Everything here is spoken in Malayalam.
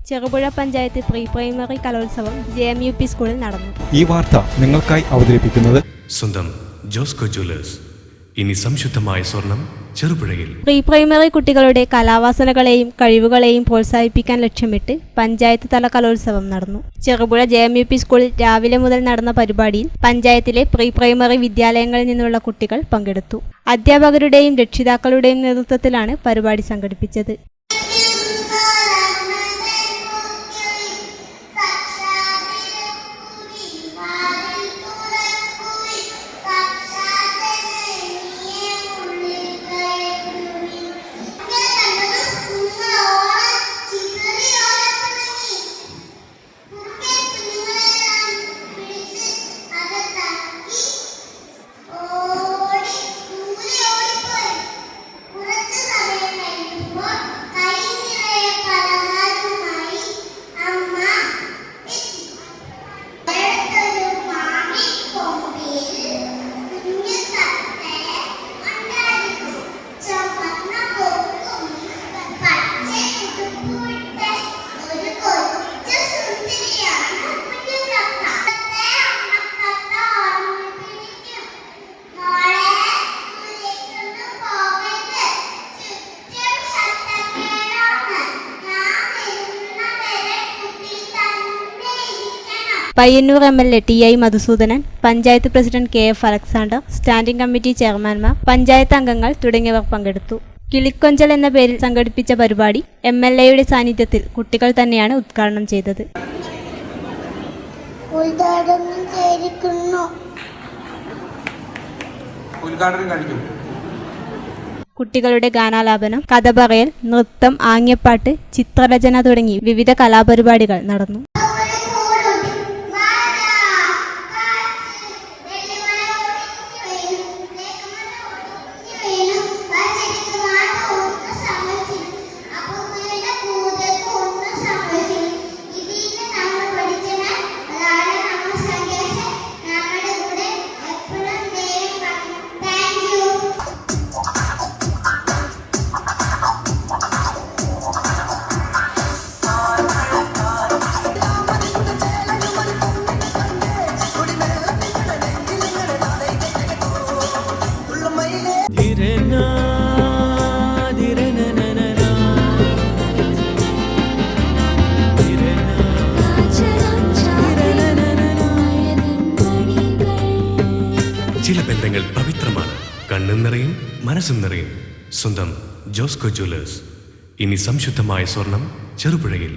ചെറുപുഴ പഞ്ചായത്ത് പ്രീ പ്രൈമറി കലോത്സവം JMUP സ്കൂളിൽ നടന്നു. ഈ വാർത്ത നിങ്ങൾക്കായി അവതരിപ്പിക്കുന്നത് സ്വന്തം ജോസ്കോ ജ്വല്ലേഴ്സ്. ഇനി സംശുദ്ധമായ സ്വർണം ചെറുപുഴയിൽ. പ്രീ പ്രൈമറി കുട്ടികളുടെ കലാവാസനകളെയും കഴിവുകളെയും പ്രോത്സാഹിപ്പിക്കാൻ ലക്ഷ്യമിട്ട് പഞ്ചായത്ത് തല കലോത്സവം നടന്നു. ചെറുപുഴ JMUP സ്കൂളിൽ രാവിലെ മുതൽ നടന്ന പരിപാടിയിൽ പഞ്ചായത്തിലെ പ്രീ പ്രൈമറി വിദ്യാലയങ്ങളിൽ നിന്നുള്ള കുട്ടികൾ പങ്കെടുത്തു. അധ്യാപകരുടെയും രക്ഷിതാക്കളുടെയും നേതൃത്വത്തിലാണ് പരിപാടി സംഘടിപ്പിച്ചത്. Payyanur MLA TI Madhusoodanan, panchayat president KF Alexander, standing committee ചെയർമാൻമാർ, പഞ്ചായത്ത് അംഗങ്ങൾ തുടങ്ങിയവർ പങ്കെടുത്തു. കിളിക്കൊഞ്ചൽ എന്ന പേരിൽ സംഘടിപ്പിച്ച പരിപാടി MLAയുടെ സാന്നിധ്യത്തിൽ കുട്ടികൾ തന്നെയാണ് ഉദ്ഘാടനം ചെയ്തത്. കുട്ടികളുടെ ഗാനാലാപനം, കഥ പറയൽ, നൃത്തം, ആംഗ്യപ്പാട്ട്, ചിത്രരചന തുടങ്ങി വിവിധ കലാപരിപാടികൾ നടന്നു. ചില ബന്ധങ്ങൾ പവിത്രമാണ്. കണ്ണും നിറയും മനസ്സും നിറയും. സ്വന്തം ജോസ്കോ ജ്വല്ലേഴ്സ്. ഇനി സംശുദ്ധമായ സ്വർണം ചെറുപുഴയിൽ.